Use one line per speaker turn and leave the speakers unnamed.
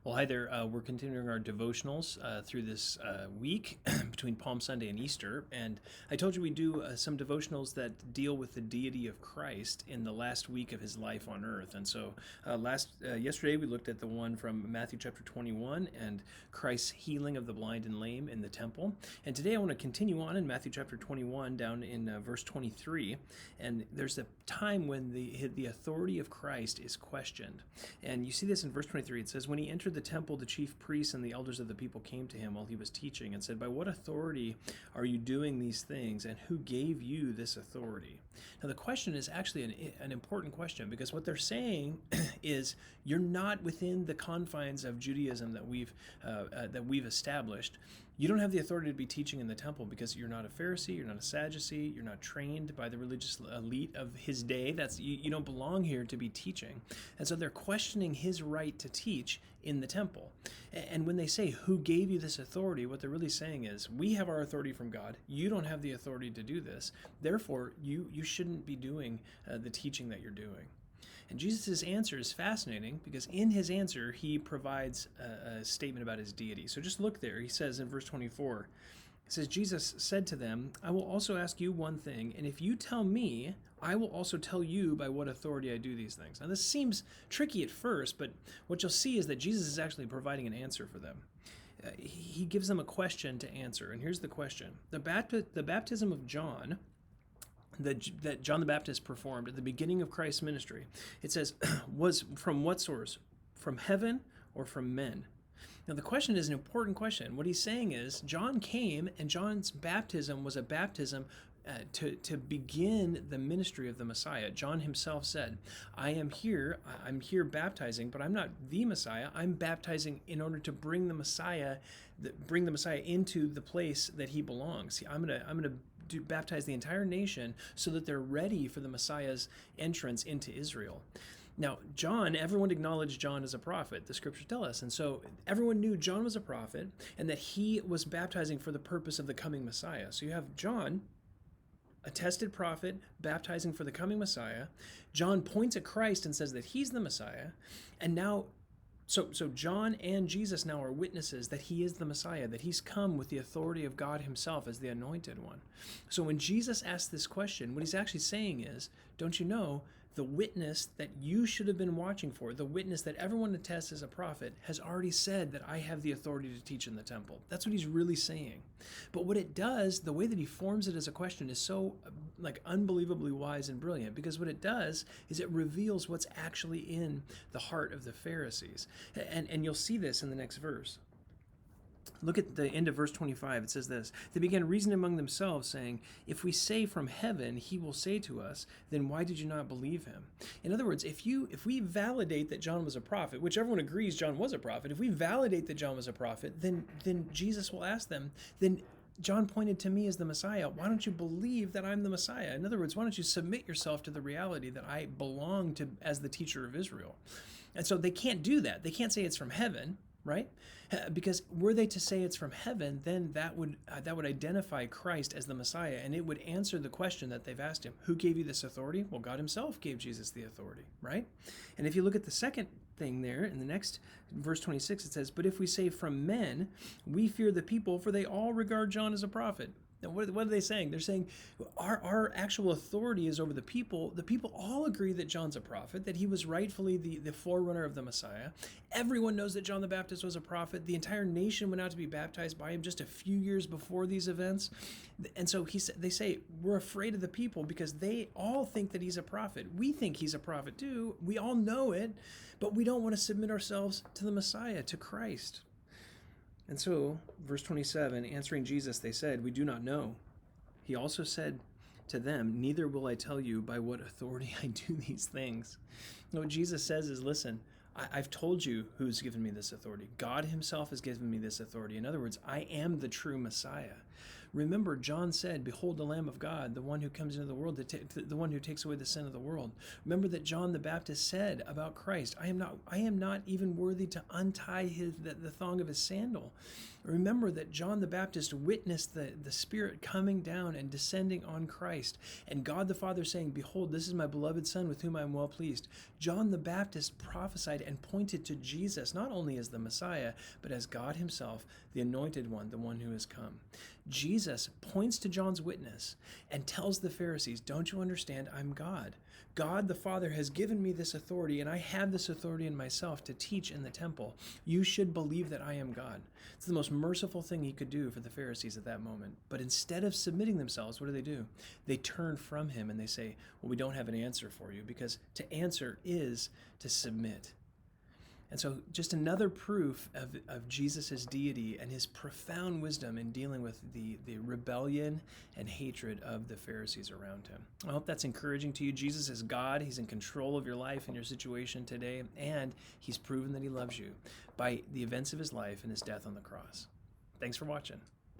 Well, hi there. We're continuing our devotionals through this week between Palm Sunday and Easter. And I told you we do some devotionals that deal with the deity of Christ in the last week of his life on earth. And so yesterday we looked at the one from Matthew chapter 21 and Christ's healing of the blind and lame in the temple. And today I want to continue on in Matthew chapter 21 down in verse 23. And there's a time when the authority of Christ is questioned. And you see this in verse 23. It says, when he entered the temple, the chief priests and the elders of the people came to him while he was teaching and said, by what authority are you doing these things, and who gave you this authority? Now the question is actually an important question, because what they're saying is you're not within the confines of Judaism that we've established. You don't have the authority to be teaching in the temple because you're not a Pharisee, you're not a Sadducee, you're not trained by the religious elite of his day. You don't belong here to be teaching. And so they're questioning his right to teach in the temple. And when they say, who gave you this authority, what they're really saying is, we have our authority from God. You don't have the authority to do this. Therefore, you shouldn't be doing the teaching that you're doing. And Jesus' answer is fascinating because in his answer, he provides a statement about his deity. So just look there. He says in verse 24, it says, Jesus said to them, I will also ask you one thing, and if you tell me, I will also tell you by what authority I do these things. Now this seems tricky at first, but what you'll see is that Jesus is actually providing an answer for them. He gives them a question to answer, and here's the question. The baptism of John that John the Baptist performed at the beginning of Christ's ministry, it says, was from what source? From heaven or from men? Now, the question is an important question. What he's saying is John came, and John's baptism was a baptism to begin the ministry of the Messiah. John himself said, I'm here baptizing, but I'm not the Messiah. I'm baptizing in order to bring the Messiah into the place that he belongs. See, I'm going to baptize the entire nation so that they're ready for the Messiah's entrance into Israel. Now, John, everyone acknowledged John as a prophet, the scriptures tell us. And so everyone knew John was a prophet and that he was baptizing for the purpose of the coming Messiah. So you have John, a tested prophet, baptizing for the coming Messiah. John points at Christ and says that he's the Messiah. And now, so John and Jesus now are witnesses that he is the Messiah, that he's come with the authority of God himself as the anointed one. So when Jesus asks this question, what he's actually saying is, don't you know, the witness that you should have been watching for, the witness that everyone attests as a prophet, has already said that I have the authority to teach in the temple. That's what he's really saying. But what it does, the way that he forms it as a question is so unbelievably wise and brilliant, because what it does is it reveals what's actually in the heart of the Pharisees. And you'll see this in the next verse. Look at the end of verse 25. It says this, they began reasoning among themselves, saying, if we say from heaven, he will say to us, then why did you not believe him? In other words, if we validate that John was a prophet, which everyone agrees John was a prophet, if we validate that John was a prophet, then Jesus will ask them, then John pointed to me as the Messiah. Why don't you believe that I'm the Messiah? In other words, why don't you submit yourself to the reality that I belong to as the teacher of Israel? And so they can't do that. They can't say it's from heaven, right? Because were they to say it's from heaven, then that would identify Christ as the Messiah, and it would answer the question that they've asked him. Who gave you this authority? Well, God himself gave Jesus the authority, right? And if you look at the second thing there in the next verse 26, it says, but if we say from men, we fear the people, for they all regard John as a prophet. Now, what are they saying? They're saying our actual authority is over the people. The people all agree that John's a prophet, that he was rightfully the forerunner of the Messiah. Everyone knows that John the Baptist was a prophet. The entire nation went out to be baptized by him just a few years before these events. And so they say, we're afraid of the people because they all think that he's a prophet. We think he's a prophet too. We all know it, but we don't want to submit ourselves to the Messiah, to Christ. And so, verse 27, answering Jesus, they said, we do not know. He also said to them, neither will I tell you by what authority I do these things. And what Jesus says is, listen, I've told you who's given me this authority. God himself has given me this authority. In other words, I am the true Messiah. Remember, John said, "Behold the Lamb of God, the one who comes into the world, the one who takes away the sin of the world." Remember that John the Baptist said about Christ, I am not even worthy to untie the thong of his sandal." Remember that John the Baptist witnessed the Spirit coming down and descending on Christ, and God the Father saying, "Behold, this is my beloved Son with whom I am well pleased." John the Baptist prophesied and pointed to Jesus, not only as the Messiah, but as God himself, the anointed one, the one who has come. Jesus points to John's witness and tells the Pharisees, "Don't you understand? I'm God. God the Father has given me this authority, and I have this authority in myself to teach in the temple. You should believe that I am God." It's the most merciful thing he could do for the Pharisees at that moment. But instead of submitting themselves, what do? They turn from him and they say, "Well, we don't have an answer for you," because to answer is to submit. And so just another proof of Jesus' deity and his profound wisdom in dealing with the rebellion and hatred of the Pharisees around him. I hope that's encouraging to you. Jesus is God. He's in control of your life and your situation today, and he's proven that he loves you by the events of his life and his death on the cross. Thanks for watching.